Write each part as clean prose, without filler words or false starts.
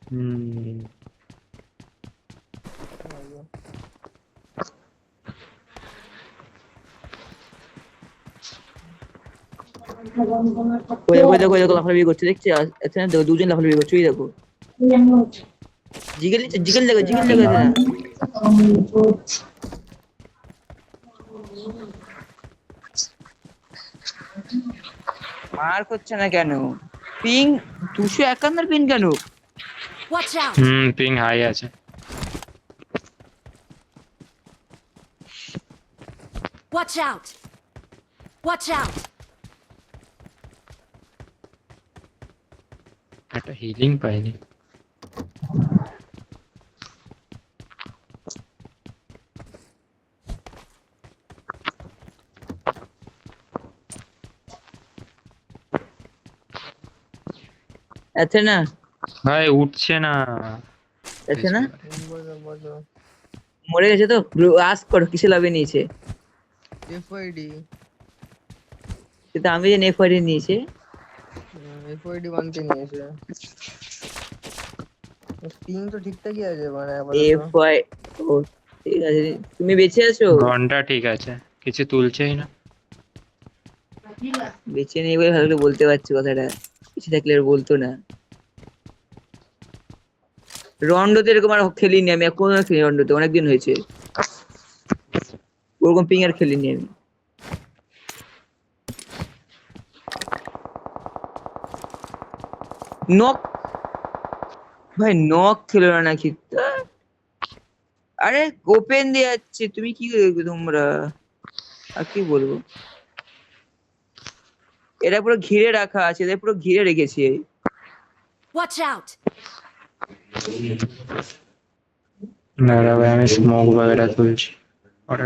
হুম। ওই দেখো ওই দেখো ওই দেখো লাফালাফি করছে দেখছি এখানে দেখো দুজন লাফালাফি করছে ওই দেখো জিগেল নিচ্ছে জিগেল দেখো এখানে মার করছে না কেন পিং 251 পিং কেন Watch out! পিং হাই আছে। Watch out! Watch out! একটা হিলিং পাইনি। আছে না ভাই উঠছে না। আছে না বলো বলো। মরে গেছে তো আস্ক করো কিসে লাভে নিয়েছে এফআইডি কিন্তু আমি যে এফআইডি নিয়েছে এফআইডি বানতে নিয়েছে। স্টিং তো ঠিকঠাকই আছে মানে এফআই ও ঠিক আছে তুমি বেঁচে আছো ঘন্টা ঠিক আছে, কিছু তুলছেই না। বেঁচে নেই বলে ভালো করে বলতে পারছি কথাটা কিছু থাকলে আর বলতো না রন্ডোতে এরকম আর খেলিনি আমি এখনো খেলি রন্ডোতে অনেকদিন হয়েছে ওরকম পিং আর খেলিনি আমি নক ভাই নক খেলো না নাকি আরে ওপেন দিয়ে যাচ্ছে তুমি কি করবে তোমরা আর কি বলবো এরা পুরো ঘিরে রাখা আছে এদের পুরো ঘিরে রেখেছে Watch out! দাঁড়া ভাই আমি স্মোক বগেরা তুলছি। ওটা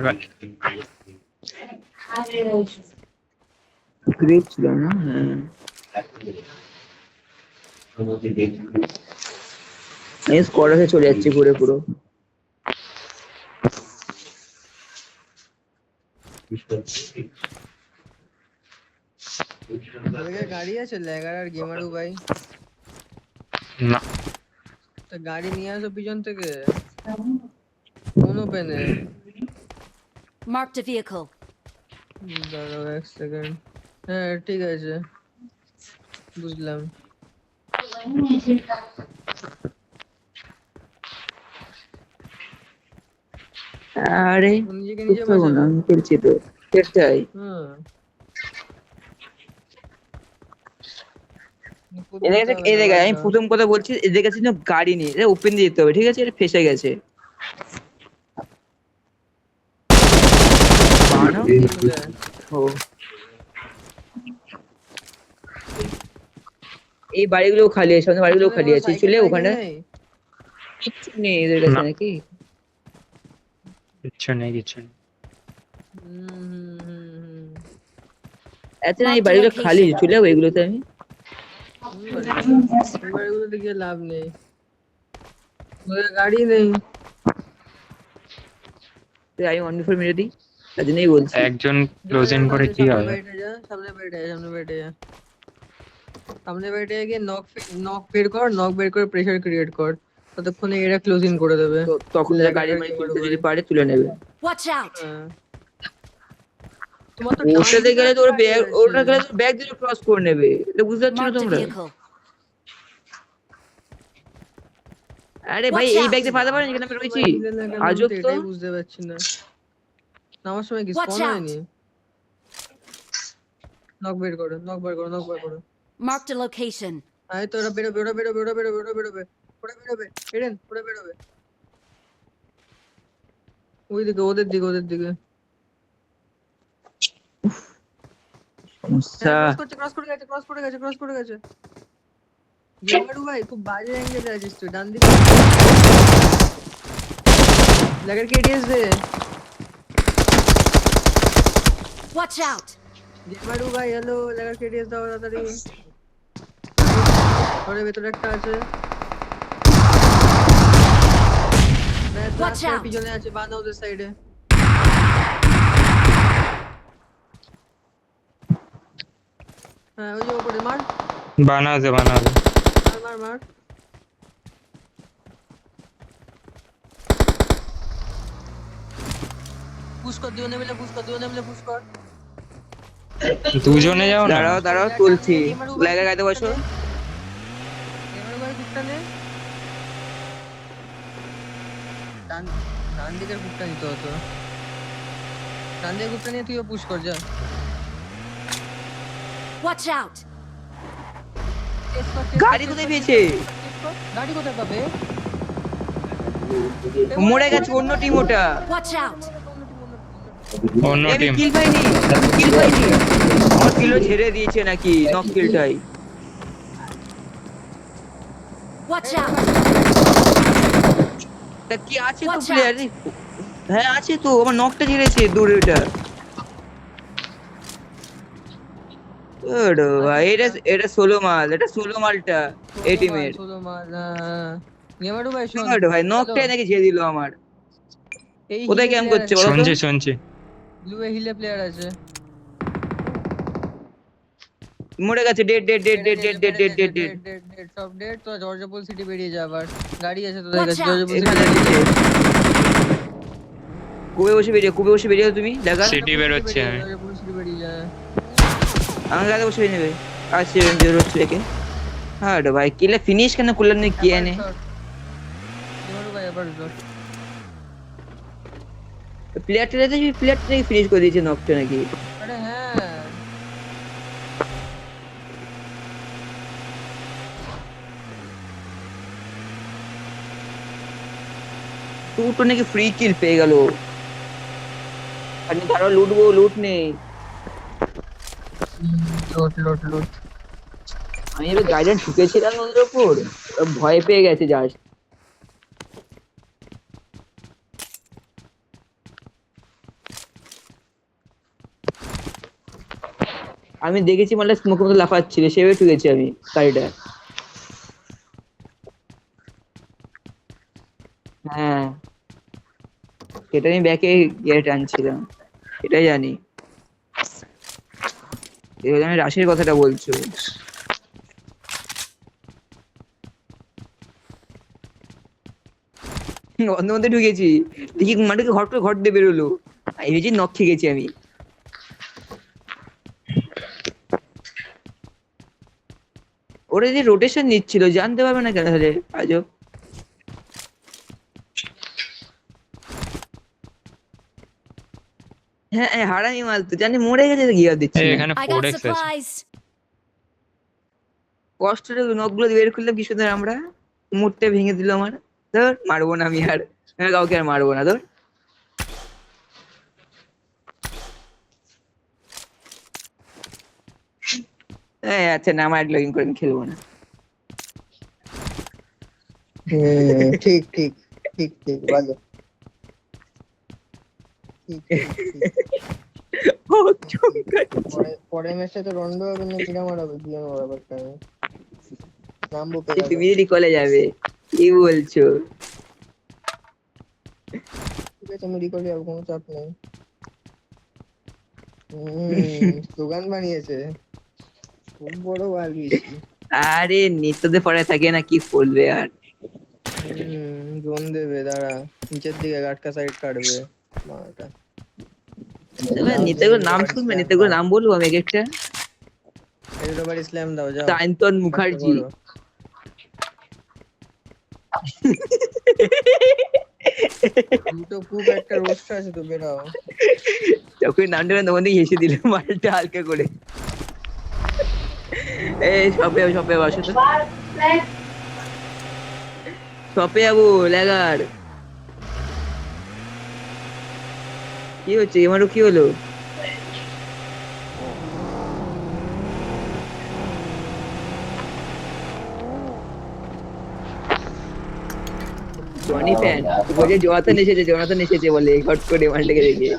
গ্রেপ ছিল না হ্যাঁ আমি স্কোয়াডে চলে যাচ্ছি ঘুরে পুরো গাড়ি আছে ল্যাগার আর গেমারু ভাই না। তা গাড়ি নিয়ে আসো পিছন থেকে কোন পেনে Marked a vehicle. দাঁড়াও এক সেকেন্ড হ্যাঁ ঠিক আছে বুঝলাম আরে নিজেকে নিজে বুঝতে পারবো না বাঁচাবে আমি খেলছি তো সেটাই হ্যাঁ এদের কাছে আমি প্রথম কথা বলছি এদের কাছে না গাড়ি নেই এটা ওপেন দিয়ে যেতে হবে ঠিক আছে এটা ফেসে গেছে ও এই বাড়িগুলো খালি আছে সামনে বাড়িগুলো খালি আছে চলে ওখানে কিচ্ছু নেই এদের কাছে না। নাকি কিচ্ছু নেই কিছু নেই। এত না এই বাড়িগুলো খালি আছে, চলে যাবো এগুলোতে আমি বাড়িগুলোতে গিয়ে লাভ নেই ওদের গাড়ি নেই আমি অন ফর মেরে দিই তার জন্যই বলছি একজন ক্লোজিং করে কি হবে? সামনে বেটে যা সামনে বেটে যা সামনে বেটে গিয়ে নক বের কর নক বের করে প্রেসার ক্রিয়েট কর ততক্ষণে এরা ক্লোজিং করে দেবে তো তখন এরা গাড়ি মারি তুলতে যদি পারে তুলে নেবে Watch out! হ্যাঁ। তোমার তো ওটাতে গেলে তো ওর ব্যাগ ওটা গেলে তো ব্যাগ দিয়ে ক্রস করে নেবে এটা বুঝতে পারছো না Marked a তোমরা vehicle. আরে ভাই Watch এই out! ব্যাগ দিয়ে পাঠাতে পারেন যেখানে আমি রয়েছি আজব তো এটাই বুঝতে পারছি না নামার সময় কি Watch স্পন out! হয়নি নক বের করো নক বের করো নক বের করো Marked a location. আয় তো ওরা বেরোবে ওরা বেরোবে ওরা বেরোবে ওরা বেরোবে ওরা বেরোবে এডেন ওরা বেরোবে ওই দিকে ওদের দিকে ওদের দিকে সমস্যা ক্রস করে গেছে ক্রস করে গেছে ক্রস করে গেছে গেমারু ভাই খুব বাজে অ্যাঙ্গেলে আছিস তুই ডান দিকে লাগার কেডিএস দে Watch out! গেমারু ভাই হ্যালো লাগার কেডিএস দাও তাড়াতাড়ি ওরে ভেতরে একটা আছে Watch out! পিছনে আছে বাঁধা ওদের সাইডে হ্যাঁ ওই যে উপরে মার বানাও দে বানাও দে। মার মার মার পুশ কর, দুজনে মিলে পুশ কর, দুজনে মিলে পুশ কর। দুজনে যাও না। দাঁড়াও দাঁড়াও তুলছি, লাগা গাইতে বসো। এবার ভাই কুকটা নে। ডান দিকের কুকটা নিতে হতো। ডান দিকের কুকটা নিয়ে তুইও পুশ কর যা। Watch out! গাড়ি কোথায় পেয়েছে? গাড়ি কোথায় পাবে? মরে গেছে অন্য টিম ওটা। Watch out! অন্য আমি টিম। কিল পাইনি, কিল পাইনি। আমার কিলও ছেড়ে দিয়েছে নাকি নক কিলটাই। Watch out! তা কি আছে তো Watch প্লেয়ার? হ্যাঁ আছে তো, আমার নকটা ঝেড়েছে দূরে ওটা। ওরে ভাই এটা সোলো মাল, এটা সোলো মালটা এই টিমের। ষোলো মাল। নিয়ামারু ভাই শোন। ওরে ভাই নকটাই নাকি ঝেড়ে দিল আমার। এই কোথায় ক্যাম্প করছে বলো তো? শুনছি শুনছি। ব্লু এ হিলে প্লেয়ার আছে। মরে গেছে, dead dead dead dead dead dead dead dead dead. Dead সব ডেড। তো জর্জপুর সিটি বেরিয়ে যা আবার। গাড়ি আছে তোদের Watch কাছে out! জর্জপুর এখানে সিটি। নিচে কুবে বসে বেরিয়ে দেখা। সিটি বেরোচ্ছে আমি। জর্জপুর সিটি বেরিয়ে যা। আমার গাড়ি বসে নেবে। আসছে বের হচ্ছে রেখে। হ্যাঁ রে ভাই কিলে ফিনিশ কেন করলেন না কি এনে? নিয়ামারু ভাই আবার জর। প্লেয়ারটাকে ফিনিশ করে দিয়েছে নকটা নাকি? আরে হ্যাঁ। টুটো নাকি ফ্রি কিল পেয়ে গেল। আমি তারও লুটবো, লুট নেই। লোট। আমি এবার গাইডেন্স ঢুকেছিলাম ওদের ওপর, ভয় পেয়ে গেছে জাস্ট। আমি দেখেছি মানে স্মোকের মতো লাফাচ্ছিল, সেভাবে ঠুকেছি আমি গাড়িটা। হ্যাঁ সেটা আমি ব্যাকে গিয়ে টানছিলাম, এটাই জানি। এবার আমি রাশের কথাটা বলছো। অন্ধ মধ্যে ঢুকেছি, দেখি মাঠে ঘর দিয়ে বেরোলো, এই যে নক খেয়ে গেছি আমি। ওরা যে রোটেশন নিচ্ছিল জানতে পারবে না কেন তাহলে আজব। হ্যাঁ হারামি মাল তো জানি, মরে গেছে তো গিয়ে দিচ্ছি এই না। এখানে I got 4x আছে। supplies! কষ্টের নখগুলো বের করলাম কি সুন্দর আমরা, মুডটা ভেঙে দিল আমার। ধর মারবো না আমি আর, আমি কাউকে আর মারবো না ধর। আচ্ছা না আমার লগইন করে আমি খেলবো না। ঠিক ভালো। ও চমকাচ্ছে। পরের ম্যাচে তো রন্ড হবে না, কিরা মারাবে কি আমার ব্যাপারটা। নামবো সে তুমি যদি কলে যাবে কি বলছো? ঠিক আছে আমি রিকল যাবো, কোনো চাপ নেই। স্লোগান বানিয়েছে, খুব বড় বালবি। আরে নিত্যতে পড়ে থাকে না, কি বলবে আর। জোন দেবে, দাঁড়া নিচের দিকে গাটকা সাইড কাটবে মাটা। নিত্যগুলোর নাম শুনবে, নিত্যগুলোর নাম বলবো আমি এক একটা। এবার ইসলাম দাও যাও। সায়ন্তন মুখার্জি। দুটো খুব একটা রোস্ট আছে তো, বেরাও। যখন নামটা তখন থেকে হেসে দিল মালটা হালকা করে। এই শপে বসে তো, শপে যাবো লেগার। কি হচ্ছে আমারও কি হলো? জনি ফ্যান বলে জনাতন এসেছে বলে হট করে মালটাকে দেখে।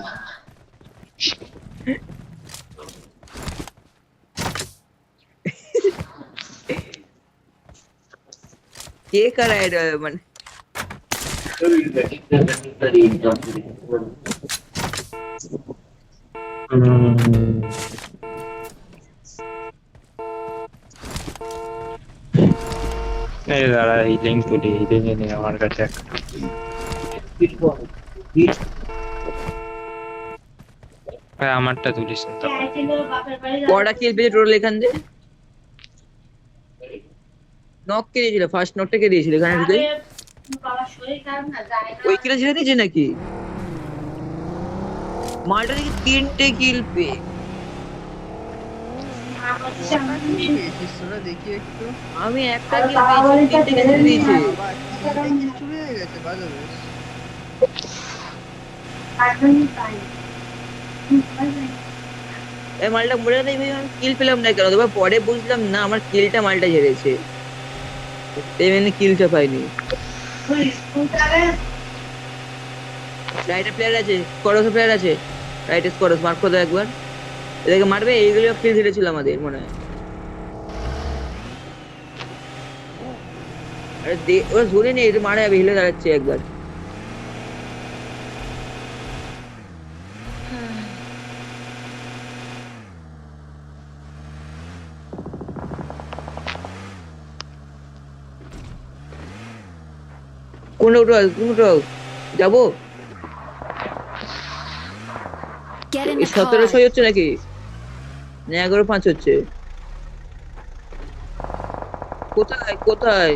কে কারা এটা মানে এই দাঁড়া এই লিঙ্ক তুলি, এই লিঙ্ক নেই আমার কাছে একটা। ভাই আমারটা তুলিস না তো। কটা কিল পেয়েছে টোটাল এখান থেকে? নক কে দিয়েছিল? ফার্স্ট নকটা কে দিয়েছিল এখানে ঢুকে? ওই কিলে ছেড়ে দিয়েছে নাকি? মালটা দেখি 3টে কিল পেয়ে। পেয়েছিস তোরা দেখি একটু। আমি একটা কিল পেয়েছি, 3টে কিল দিয়েছে। বাবা, তিনটে কিল চুরি হয়ে গেছে, ভালো বেশ। এই মালটা মরে গেলে ভাই আমি কিল পেলাম না কেন? তবে পরে বুঝলাম না আমার কিলটা মালটা ঝেড়েছে, এই মানে কিলটা পাইনি। রাইটে প্লেয়ার আছে, স্কোয়াডস প্লেয়ার আছে, রাইটে স্কোয়াডস মার্ক করে দাও একবার। এদেরকে মারবে, এইগুলো কিল ঝেড়েছিল আমাদের মনে হয়। আরে ওরা ধরে নেই, এটা মারা যাবে, হিলে দাঁড়াচ্ছে একবার। কোনটা যাবো? Get in এই the car. 1700 হচ্ছে নাকি না 11.5 হচ্ছে? কোথায় কোথায়?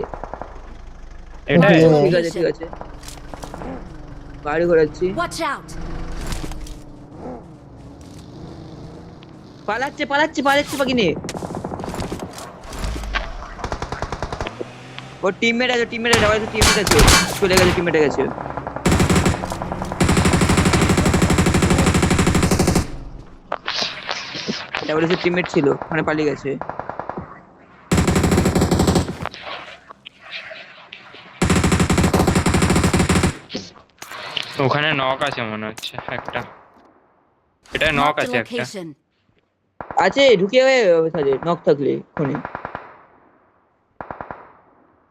এটাই ঠিক আছে ঠিক আছে, গাড়ি ঘোরাচ্ছি। Watch out. পালাচ্ছে পালাচ্ছে পালাচ্ছে বাগিনে। ওর টিমমেট আছে, টিমমেট আছে, সবাই টিমমেট আছে, চলে গেছে, টিমমেটে গেছে। ডাবলএস এর টিমমেট ছিল, মানে পালিয়ে গেছে। ওখানে নক আছে মনে হচ্ছে একটা, এটা নক Mark the আছে একটা। location. আছে ঢুকে যাবে তাহলে, নক থাকলে ফোনে।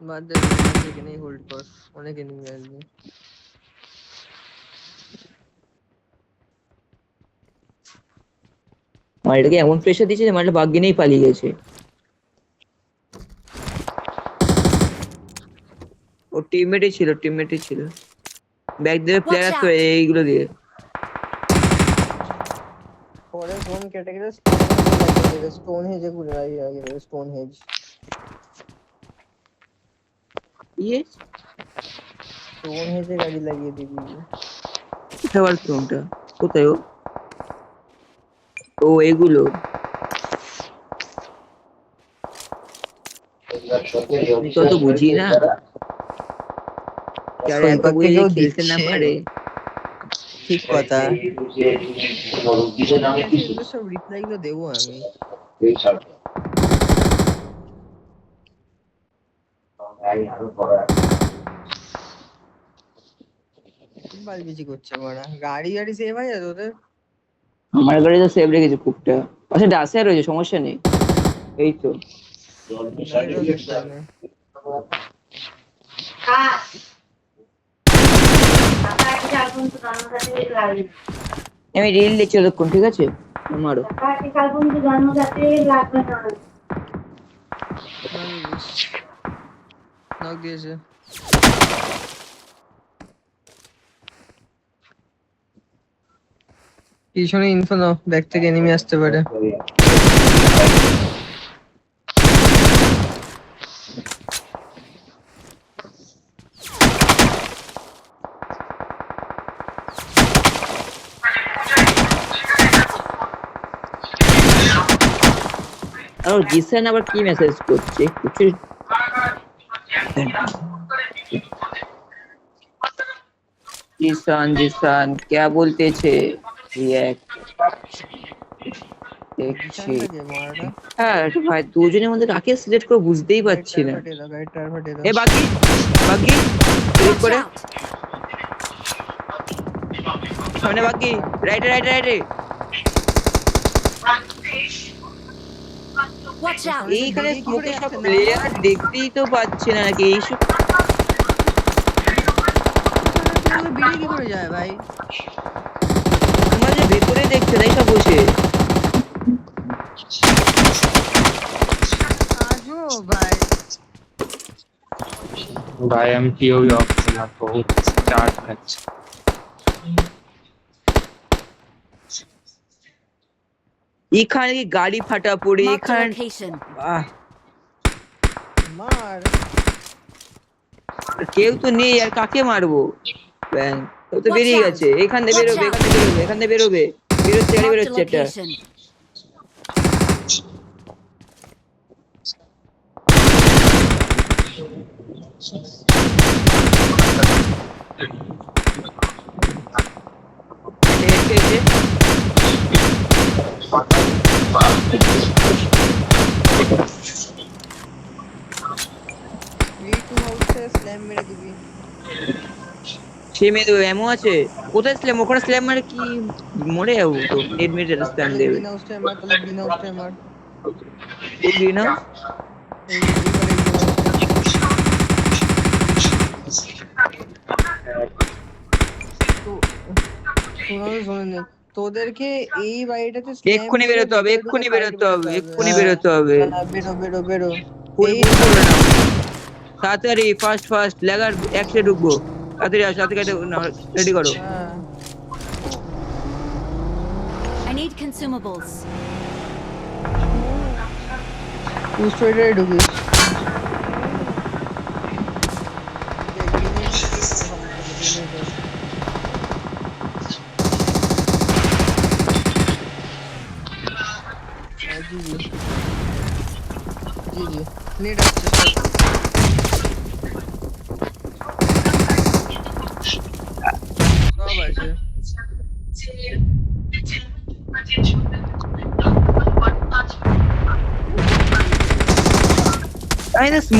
বাদ দে, এখানেই হোল্ড কর, অনেক এনিমি আসবে। মালটাকে এমন প্রেশার দিয়েছে যে মালটা বাগিনেই পালিয়ে গেছে। ও টিমমেটই ছিল। ব্যাগ দিয়ে প্লেয়ার Watch আসতো out. এইগুলো দিয়ে। পরে কোন ক্যাটাগরি? স্টোন হেজে ঘুরে আগে, স্টোন হেজ। ইয়ে স্টোন হেজে গাড়ি লাগিয়ে দিবি। কোথায় বার কোনটা? কোথায় ও? ও এগুলো আমি তো অত বুঝি না, যারা এত বুঝে যে খেলতে না পারে। ঠিক কথা। এগুলো সব রিপ্লাই গুলো দেবো আমি। বালবিজি করছে মারা। গাড়ি গাড়ি সেভ হয় আর ওদের। আমার গাড়ি তো সেভ রেখেছে খুবটা। আচ্ছা ডাসে রয়েছে, সমস্যা নেই। এই তো গাড়িটাও সেভ করে নে। আমি রিল দেখছি ততক্ষণ, ঠিক আছে? আমারও নক দিয়েছে। পিছনে ইনফো নাও, ব্যাক থেকে এনিমি আসতে পারে। আর জিসান আবার কি মেসেজ করছে কিছু? জিসান क्या बोलतेছে? রিঅ্যাক্ট দেখছি। নিশানটাকে মারাটা। হ্যাঁ ভাই, দুজনের মধ্যে কাকে সিলেক্ট করে বুঝতেই পারছি না। গাড়ির টায়ার ফাটিয়ে দাও। এ বাকি বাকি ক্লিক Watch করে out. সামনে বাকি, রাইটে। Watch out. এইখানে স্মোকে সব প্লেয়ার দেখতেই তো পাচ্ছি না নাকি? এইসব বেরিয়ে কি করে যায় ভাই? তোমার যে ভেতরে দেখছে তাই সব বসে। আজো ভাই। भाई हम पीओवी ऑफ करना बहुत चार्ज है। এখানে কি গাড়ি ফাটা পড়ে Marked a এখানে location. আহ, মার কেউ তো নেই আর কাকে মারবো ব্যাং ও তো Watch বেরিয়ে out! গেছে এখান থেকে Watch বেরোবে out! এখান থেকে বেরোবে বেরোচ্ছে গাড়ি Marked a বেরোচ্ছে একটা location. হেড পেয়েছে এই টু হাউসে স্ল্যাম মেরে দিবি সে মেয়ে দেবে এমন আছে কোথায় স্ল্যাম ওখানে স্ল্যাম মারে কি মরে যাবো তো নেট মেরে স্ল্যাম দেবে গ্রিন হাউসটায় মার তাহলে গ্রিন হাউসটায় মার বুঝলি না এইবারে শোনেন তোদেরকে এই বাড়িটাতে slam এক্ষুনি মেরে বেরোতে হবে ভিতরে এক্ষুনি ঢুকে বেরোতে fight হবে করতে এক্ষুনি হ্যাঁ। বেরোতে হবে হ্যাঁ, বেরো বেরো বেরো ফুল এই ফুল করে নাও তাড়াতাড়ি ফার্স্ট লেগার একসাথে ঢুকবো তাড়াতাড়ি আসো তাড়াতাড়ি রেডি করো হ্যাঁ I need consumables. টু স্ট্রেটারে ঢুকিস জি জি জি জি নেট আসছে সব আছে তাই না